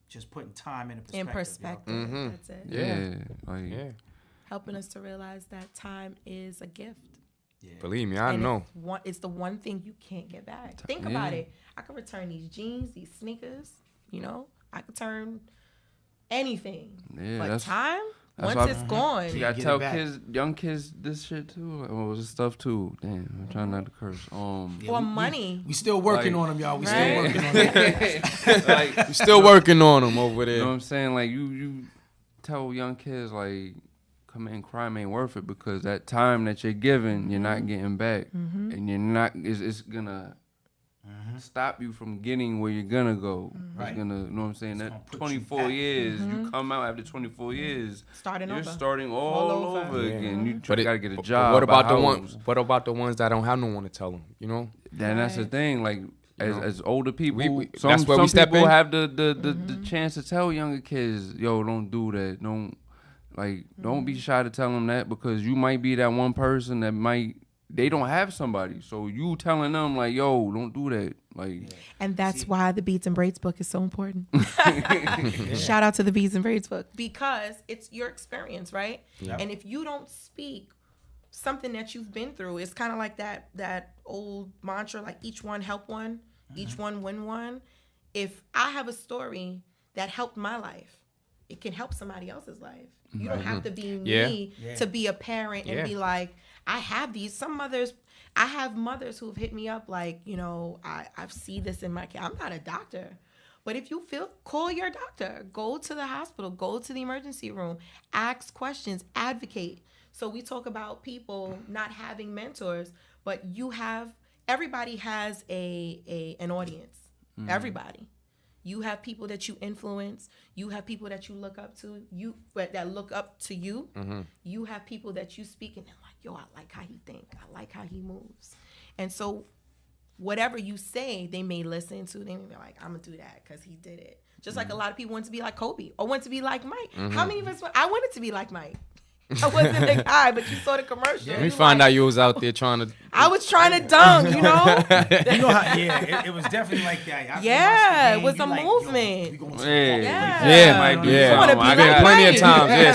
just putting time in perspective. In perspective. That's it. Yeah, like Yeah. Helping us to realize that time is a gift. Believe me, I And know. It's the one thing you can't get back. Think about it. I could return these jeans, these sneakers, you know. I could turn anything. Yeah, But that's time, that's once why it's gone, you gotta Get it tell back. kids, young kids, this shit too. Like, well, this stuff too. Damn, I'm trying not to curse. Yeah, or money. We still working Like- on them, y'all. We Right. still working on them. like, We still working on them over you know what there. I'm saying? Like you tell young kids like, committing crime ain't worth it because that time that you're giving, you're not getting back, and you're not. It's gonna stop you from getting where you're gonna go. Right. It's gonna, you know what I'm saying? It's That gonna put you 24 back. years, you come out after 24 years, Starting you're over. starting all over Yeah. again. You But gotta get a but job. what about buy the a ones? house. What about the ones that don't have no one to tell them? You know, Then that's the Right. thing. Like know, as older people, some that's where we step people in. have the chance to tell younger kids, yo, don't do that. Don't be shy to tell them that because you might be that one person that they don't have somebody. So you telling them like, yo, don't do that. Like, And that's why the Beads and Braids book is so important. Shout out to the Beads and Braids book because it's your experience, right? Yeah. And if you don't speak something that you've been through, it's kind of like that old mantra, like each one help one, each one win one. If I have a story that helped my life, it can help somebody else's life. You don't have to be me Yeah. to be a parent and Yeah. be like, I have these. Some mothers, I have mothers who've hit me up like, you know, I see this in my kid. I'm not a doctor. But if you feel, call your doctor. Go to the hospital. Go to the emergency room. Ask questions. Advocate. So we talk about people not having mentors, but everybody has an audience. Everybody. You have people that you influence. You have people that you look up to. That look up to you. You have people that you speak and they're like, yo, I like how he think. I like how he moves. And so whatever you say, they may listen to. They may be like, I'm gonna do that because he did it. Just like a lot of people want to be like Kobe or want to be like Mike. How many of us? I wanted to be like Mike. I wasn't the guy, but you saw the commercial. let me find out you was out there trying to. I was trying to dunk, you know? You know how? Yeah, it was definitely like that. After you Yeah, watched the it game, was you a like, yo, movement. we gonna Yeah. see Yeah. might do Yeah, You wanna something. be I like got plenty of Mike. times. Yeah, Yeah,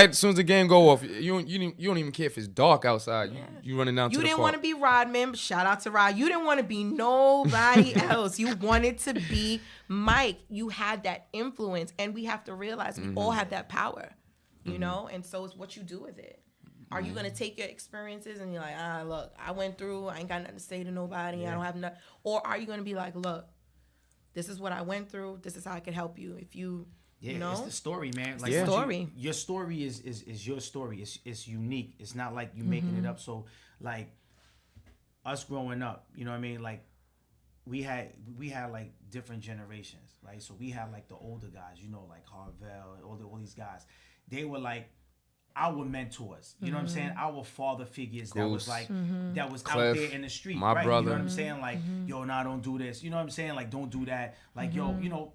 as soon as the game go off, you don't even care if it's dark outside. You running down to You the didn't park. want to be Rodman. Shout out to Rod. You didn't want to be nobody else. You wanted to be Mike. You had that influence, and we have to realize we all have that power, you know. And so it's what you do with it. Are you gonna take your experiences and you're like, look, I went through. I ain't got nothing to say to nobody. I don't have nothing. Or are you gonna be like, look, this is what I went through. This is how I can help you. If you, Yeah, you know, it's the story, man. Like the once story. your story is your story. It's unique. It's not like you making it up. So like us growing up, you know what I mean? Like we had like different generations, right? So we had like the older guys, you know, like Harvell, all these guys. They were like our mentors, you know what I'm saying? Our father figures that was Goose. like that was Cliff, out there in the street, my right? You brother. know what I'm saying? Like, yo, nah, don't do this. You know what I'm saying? Like, don't do that. Like, yo, you know,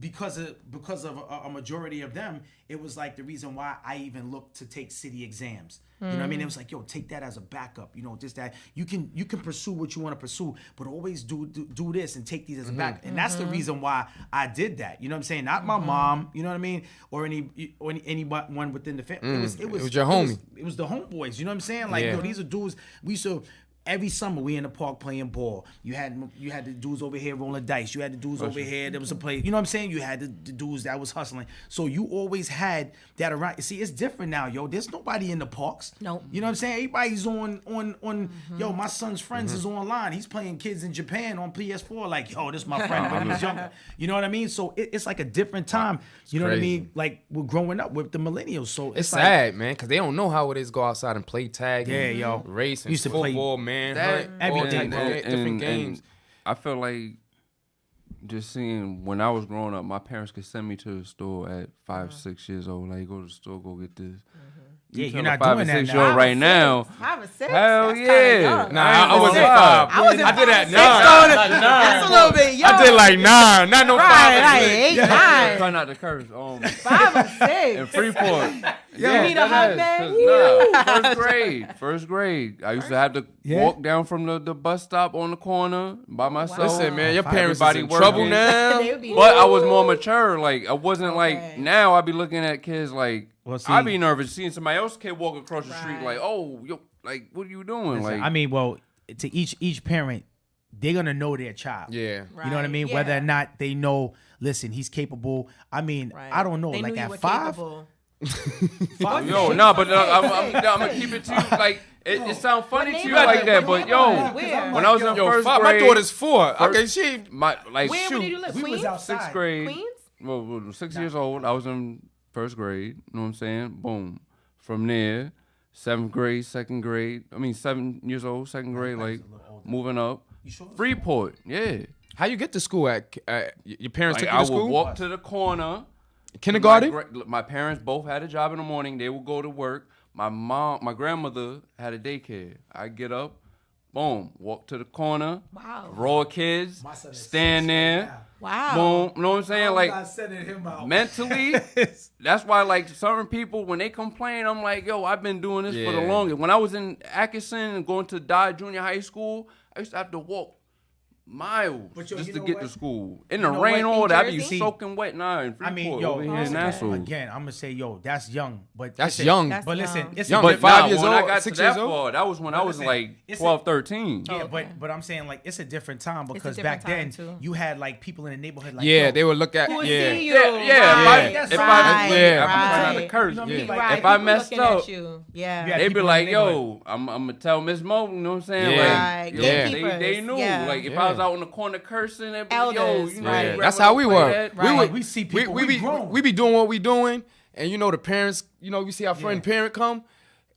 because of a majority of them, it was like the reason why I even looked to take city exams. You know what I mean? It was like, yo, take that as a backup. You know, just that you can pursue what you want to pursue, but always do this and take these as a backup. And that's the reason why I did that. You know what I'm saying? Not my mom. You know what I mean? Or anyone within the family. It was your homie. It was the homeboys. You know what I'm saying? Like, Yeah. yo, these are dudes. We used to. Every summer we in the park playing ball. You had the dudes over here rolling dice. You had the dudes over here. There was a play. You know what I'm saying? You had the dudes that was hustling. So you always had that around. See, it's different now, yo. There's nobody in the parks. Nope. You know what I'm saying? Everybody's on. Yo, my son's friends is online. He's playing kids in Japan on PS4. Like, yo, this is my friend when he was younger. You know what I mean? So it's like a different time. You know what I crazy. mean? Like we're growing up with the millennials. So It's like, sad, man, because they don't know how it is to go outside and play tag. Yeah, and yo. race and Used to play football, man. that all everything, type of different games. I feel like just seeing when I was growing up, my parents could send me to the store at 5, 6 years old. Like, go to the store, go get this. Yeah, You you're tell a not 5 doing or that 6 now. year old right now. 5 or 6. Hell That's kinda yeah. young. Nah, I wasn't Wow. 5. I wasn't I did at 5, 9. That's a little bit young. I did like 9. Not no 5. right, like 8, Try 9, not to curse. 5 or 6. In Freeport. You need a hug, man? First grade. I used to have to Yeah. walk down from the bus stop on the corner by myself. Listen, man, your parents is Everybody in working. trouble now. They would be But I was more mature. Like, I wasn't Okay. like, now I be looking at kids like, Well, see- I be nervous seeing somebody else kid walk across the street Right. like, oh, yo, like, what are you doing? Listen, Like, I mean, well, to each parent, they're gonna know their child. Yeah. You know what I mean? Right, Whether yeah. or not they know, listen, he's capable. I mean, Right. I don't know. They Like knew you at were 5, capable. 5. Yo, no, but I'm gonna keep it to you. Like it sounds funny to you like that, but yo, Where? when I was in Yo, first 5, grade, my daughter's 4. Okay, she. my like Where shoot, did you live? We was Queens? outside. 6th grade. Queens? Well, 6 years old. I was in first grade. You know what I'm saying? Boom. From there, 7th grade, 2nd grade. I mean, 7 years old, 2nd grade. Like moving up. You sure? Freeport. Yeah. How you get to school at? Your parents Like took you I to would school? walk to the corner. Kindergarten? My parents both had a job in the morning. They would go to work. My grandmother had a daycare. I get up, boom, walk to the corner. Wow. Row of kids, My son is stand 6 there. right now. Wow. Boom. You know what I'm saying? I'm Like not sending him out. mentally, that's why like certain people when they complain, I'm like, yo, I've been doing this for the Yeah. longest. When I was in Atkinson and going to Dodge Junior High School, I used to have to walk miles But yo, just you to know get what? to school. In You the know rain what? all In that. I be Jersey? soaking wet now in Freeport I mean, yo, over here in Nassau. again, I'm gonna say, yo, that's young, but That's listen, young. That's But young. listen, it's Young, a but different- 5 Nah, years when old, I got to 6 that years old? far, that was when I was listen, like it's 12, 13. Yeah, Okay. but I'm saying like it's a different time a because different back then time, too. you had like people in the neighborhood like Yeah, yo, they would look at. Who would Yeah. see you? Yeah, Right, if right, I, yeah, I'm trying not to right. curse. You know what I mean? Yeah. Like, Right. If I People messed looking at up, you. Yeah. Yeah. they be people in like, the yo, I'm gonna tell Miss Mo, you know what I'm saying? Yeah. Like, Right. yo, Gatekeepers. they knew. Yeah. Like, if Yeah. I was out in the corner cursing, they'd be like, yo, Elders, you know, right. your Yeah, grandma that's how we don't play were. that. Right. we see people, we be grown. we be doing what we doing, and you know the parents. You know, we see our friend parent come.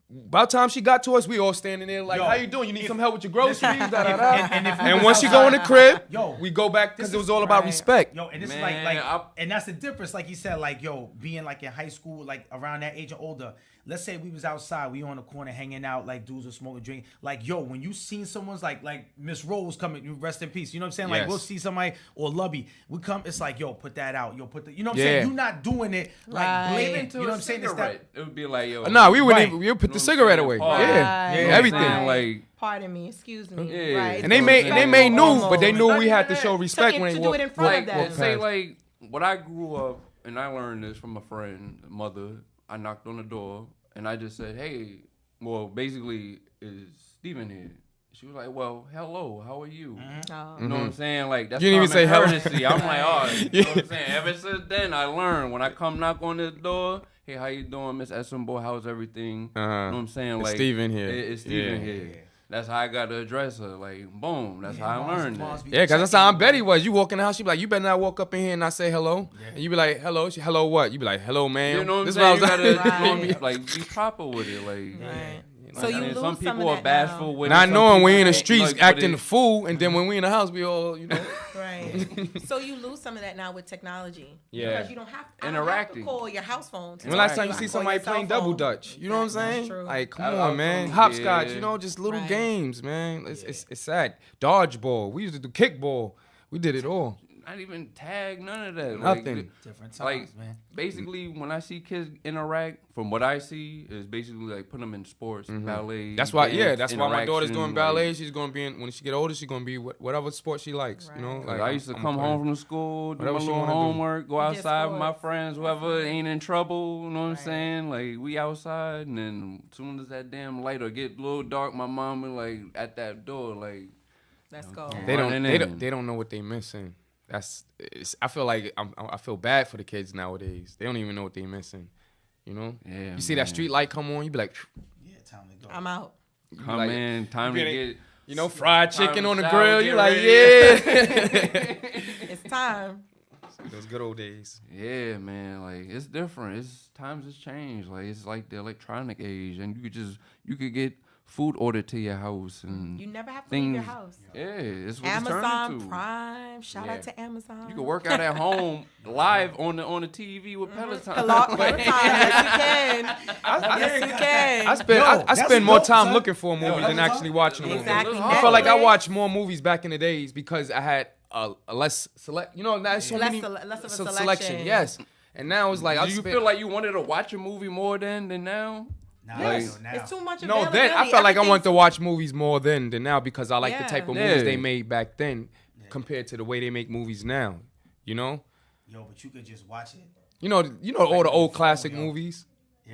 By the time she got to us, we all standing there like, Yo, "How you doing? You need if- some help with your groceries?" listen, da, da, if- da. and if we And was once she go in the outside- crib, Yo, we go back because this it was is- all about right. respect. Yo, and this Man, is like, and that's the difference. Like you said, like yo, being like in high school, like around that age or older. Let's say we was outside, we on the corner hanging out, like dudes are smoking, drink. Like yo, when you seen someone's like Miss Rose coming, you rest in peace. You know what I'm saying? Like Yes. we'll see somebody or Lubby, we come. It's like yo, put that out. Yo, put the. You know what I'm Yeah. saying? You not doing it like Right. blatant. Even You to know what a I'm saying? It's cigarette, it would be like, yo. Nah, we wouldn't Right. even. We would put You the know what I'm cigarette saying? away. Pause. Yeah, Right. You know what I'm everything. saying? Like, Pardon me. Excuse me. Yeah. Right. And they may knew, but they knew we had to show respect To when they do it in walk. front like of them. say like when I grew up and I learned this from a friend, mother. I knocked on the door and I just said, "Hey, well, basically, is Steven here?" She was like, "Well, hello, how are you?" Oh. You know what I'm saying? Like that's You didn't even common say hello. courtesy. I'm like, oh, you know what I'm saying? Ever since then, I learned when I come knock on this door, hey, how you doing, Miss Essenboy? How's everything? You know what I'm saying? It's Like Steven here. It's Steven Yeah. here. That's how I got to address her. Like, boom. That's how I learned that. Yeah, because that's how Aunt Betty was. You walk in the house, she be like, "You better not walk up in here and not say hello." And you be like, "Hello." She, "Hello what?" You be like, "Hello, ma'am." You know what I'm This saying? is what I You was gotta like. you know what I mean? Right. Like be proper with it. Like, Right. you know So what you I'm saying? lose some some people of are that now. bashful with it. Not Some knowing we people in the ain't, streets like, but acting it- the fool, and then when we in the house, we all, you know. Right. So you lose some of that now with technology. Yeah. Because you don't have I don't have to Interacting. call your house phone. To When last time you I see call somebody your cell playing double phone. dutch, you know what I'm Exactly. saying? That's true. Like, come I on, was man, from- hopscotch, yeah. you know, just little Right. games, man. It's sad. Dodgeball, we used to do kickball, we did it all. Not even tag, none of that. Nothing. Like, Different times, like man. basically, when I see kids interact, from what I see, is basically like put them in sports, ballet. That's why, dance, that's why my daughter's doing interaction, ballet. like, She's gonna be in, when she get older, she's gonna be whatever sport she likes. You know, Right. Like, like I used to I'm come a player. home from school, do Whatever my she little wanna do. homework, go You did outside with my sports. friends, whoever ain't in trouble. You know what I'm Right. saying? Like we outside, and then as soon as that damn light or get a little dark, my mom be like at that door, like Let's go. They running don't, in. they don't know what they missing. I feel like I feel bad for the kids nowadays. They don't even know what they missing. You know? Yeah, You see that man. street light come on, you be like, Yeah, time to go. I'm out. come like- in, time to you get. you know, fried Time chicken to on the shower, grill. get You like, ready. yeah. It's time. Those good old days. Yeah, man. Like it's different. It's times has changed. Like it's like the electronic age, and you could get food ordered to your house, and You never have to leave your things- house. yeah, it's what it's Amazon turning to. Prime. Shout Yeah. out to Amazon. You can work out at home live on the TV with Peloton. Peloton. Yes, you can. Yes, you can. I spend Yo, I that's spend more dope, time son. looking for a movie than that's actually dope. watching a movie. Exactly. I felt like I Netflix. watched more movies back in the days because I had a less select. You know, not so Less many sele- less of a selection. selection. Yes, and now it's like I Do you spend, feel like you wanted to watch a movie more then than now? Nah, Yes. now. It's too much no. availability. Then I felt like I wanted to Everything's- watch movies more then than now because I like the Yeah. type of Yeah. movies they made back then compared to the way they make movies now. You know, Yo, but you could just watch it. you know all the old classic yo. movies.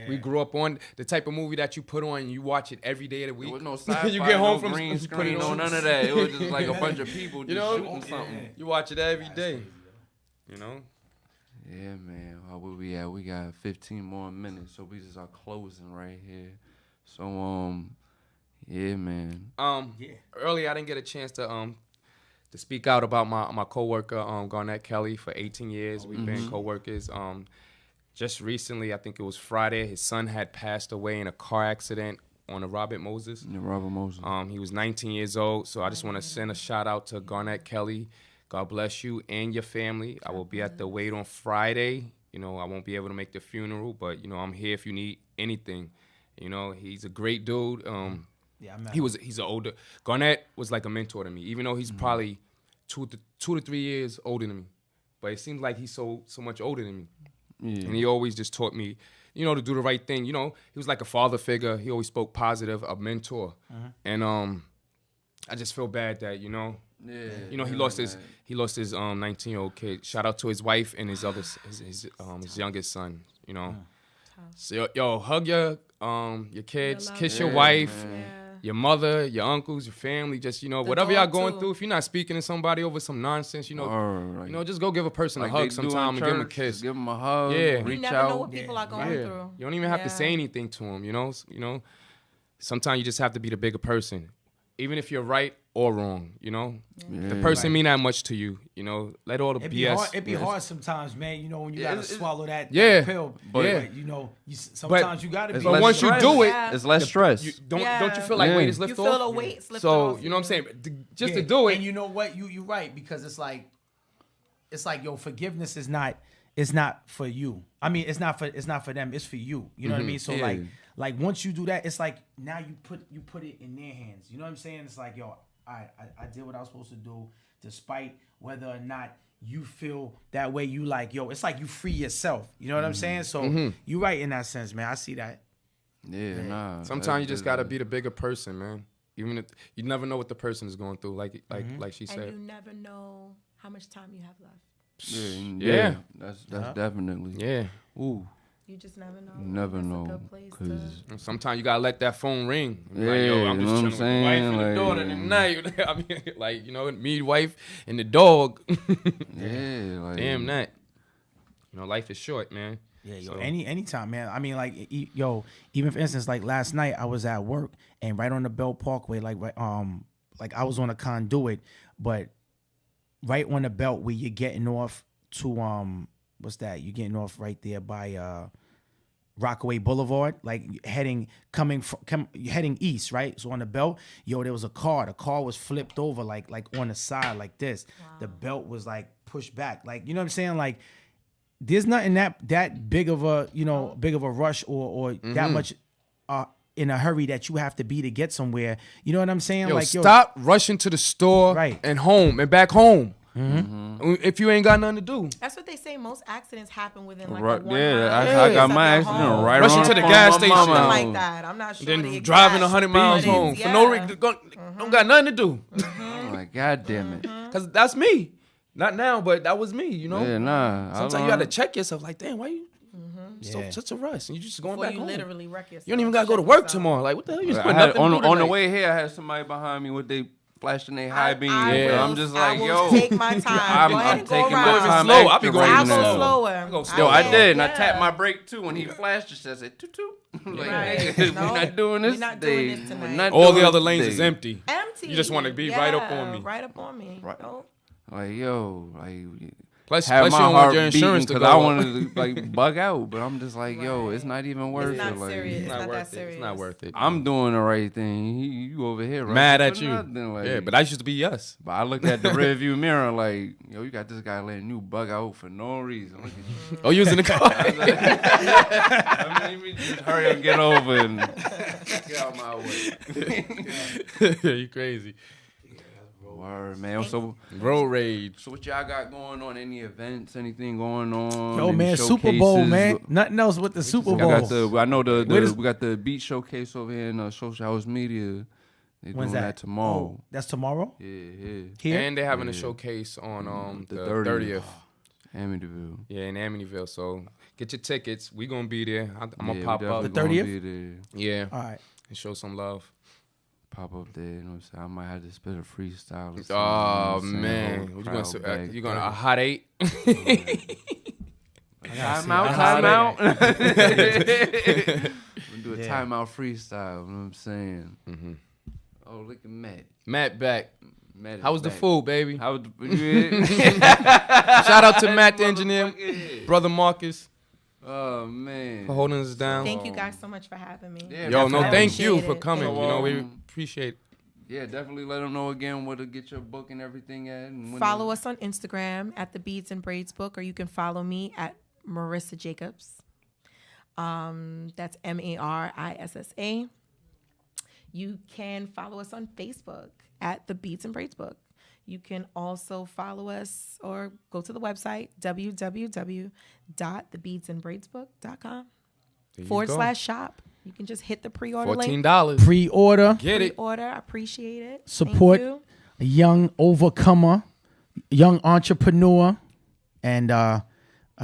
We grew up on the type of movie that you put on and you watch it every day of the week. There was no sci-fi, you get home no from green you put it screen, no on. none of that. It was just like a bunch of people just shooting Yeah. something. You watch it every day. You know? Yeah, man. Where we at? We got 15 more minutes, so we just are closing right here. So, yeah, man. Earlier I didn't get a chance to speak out about my coworker Garnett Kelly for 18 years. We've been coworkers. Just recently, I think it was Friday, his son had passed away in a car accident on the Robert Moses. Yeah, Robert Moses. He was 19 years old, so I just want to send a shout out to Garnett Kelly. God bless you and your family. I will be at the wake on Friday. You know, I won't be able to make the funeral, but you know, I'm here if you need anything. You know, he's a great dude. He's an older. Garnett was like a mentor to me, even though he's probably 2 to 3 years older than me. But it seems like he's so much older than me. Yeah. And he always just taught me, you know, to do the right thing. You know, he was like a father figure. He always spoke positive, a mentor. And I just feel bad that, you know, he lost his 19-year-old kid. Shout out to his wife and his youngest son. You know, so yo, hug your kids, kiss your wife. Your mother, your uncles, your family, just, you know, whatever y'all going through. If you're not speaking to somebody over some nonsense, you know, just go give a person a hug sometime and give them a kiss. Give them a hug. Yeah. You never know what people are going through. You don't even have to say anything to them, you know. Sometimes you just have to be the bigger person, even if you're right or wrong, you know. The person mean that much to you, you know. Let all the BS. It'd be hard sometimes, man. You know, when you gotta swallow that pill. But you know, sometimes you gotta be. But once you do it, it's less stress. Don't you feel like weight is lifted off? You feel the weight lifted off. So you know what I'm saying? Just to do it. And you know what? You're right, because it's like yo, forgiveness is not for you. I mean, it's not for them. It's for you. You know what I mean? So like once you do that, it's like now you put it in their hands. You know what I'm saying? It's like, yo, I did what I was supposed to do, despite whether or not you feel that way. You like, yo, it's like you free yourself. You know what I'm saying? So you're right in that sense, man. I see that. Yeah, nah. Sometimes you just gotta be the bigger person, man. Even if you never know what the person is going through, like she said. And you never know how much time you have left. Yeah. That's definitely. Yeah. You just never know. You never That's know. a good place to... Sometimes you gotta let that phone ring. Yeah, like, yo, I'm you just know what I'm chilling saying? with the wife and the Like, daughter tonight. I mean, like, you know, me, wife, and the dog. Yeah, like, damn that. You know, life is short, man. Yeah, yo, anytime, man. I mean, like, even for instance, like last night I was at work and right on the Belt Parkway, like I was on a conduit, but right on the belt where you're getting off to what's that? You're getting off right there by Rockaway Boulevard, like heading east, right? So on the belt, yo, there was a car. The car was flipped over, like on the side, like this. Wow. The belt was like pushed back, like, you know what I'm saying? Like, there's nothing that big of a, you know, big of a rush or that much in a hurry that you have to be to get somewhere. You know what I'm saying? Yo, like, stop rushing to the store and home and back home. If you ain't got nothing to do. That's what they say. Most accidents happen within like right, a 1 I got my accident right rushing around to the gas station. Something like that. I'm not sure. Then driving 100 miles home for no reason. Don't got nothing to do. I'm like, God damn it. Because that's me. Not now, but that was me, you know? Yeah, nah. Sometimes you got to check yourself like, damn, why you such a rush? And you just going back home. Literally wreck yourself. You don't even got to go to work tomorrow. Like, what the hell? You just put nothing to do on the way here, I had somebody behind me with they flashing their high beam. I'm just like, yo. Take my time. I'm taking my time. I'll be going I'll go slower. Yo, I did. And I tapped my brake too. When he flashed, it says it toot toot. Like, we're not doing this. We're not doing this tonight. All the other lanes is empty. Empty. You just want to be right up on me. Right up on me. Right. Like, yo, like, plus you don't want your insurance because I wanted to like bug out, but I'm just like, yo, it's not even worth it. Not like, serious. It's not worth it. It's not worth it. I'm doing the right thing. You over here, right? Mad at you. Like, yeah, but that used to be us. But I looked at the rear view mirror like, yo, you got this guy letting you bug out for no reason. Look at you. Oh, you was in the car. I mean, just hurry up and get over and get out my way. You crazy. Word, man. So road rage. So what y'all got going on? Any events? Anything going on? Yo, man, Super Bowl, man. Nothing else with the Super Bowl. I know we got the beat showcase over here in Social House Media. They doing that tomorrow. Oh, that's tomorrow? Yeah. Here? And they're having a showcase on the 30th. Amityville. Yeah, in Amityville. So get your tickets. We gonna be there. I'm gonna Yeah, pop we up. The definitely 30th? gonna be there. Yeah, All right. and show some love. Pop up there, you know what I'm saying? I might have to spit a freestyle or something. Oh you know what I'm saying? man, Hold what the you gonna crowd say? back. You gonna a hot 8? Time see out, a time out. highlight. We're gonna do a Yeah. timeout freestyle, you know what I'm saying? Mm-hmm. Oh, look at Matt. Matt back. Matt is How was the back. food, baby? How was the Shout out to Matt, the engineer, Motherfucker. brother Marcus, Oh, man. for holding us down. Thank you guys so much for having me. Yeah, Yo, no, definitely. thank you Appreciate for it. coming. Thank You know, we you. appreciate it. Yeah, definitely let them know again where to get your book and everything at. And when Follow us on Instagram at the Beads and Braids Book, or you can follow me at Marissa Jacobs. That's Marissa. You can follow us on Facebook at the Beads and Braids Book. You can also follow us or go to the website www.thebeadsandbraidsbook.com There you go. /shop. You can just hit the pre-order link. $14. Pre-order. Get it. Pre-order. I appreciate it. Support Thank you. a young overcomer, young entrepreneur, and a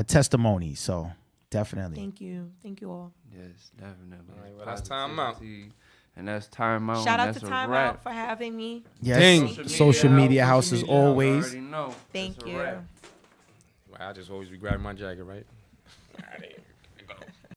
testimony. So definitely. Thank you. Thank you all. Yes, definitely. All right, well, that's time out. Positivity. And that's time out. Shout and out to that's a Time wrap. Out for having me. Yes. Dang. Social media house as Social media house, always. I already know. Thank That's a you. wrap. I just always be grabbing my jacket, right?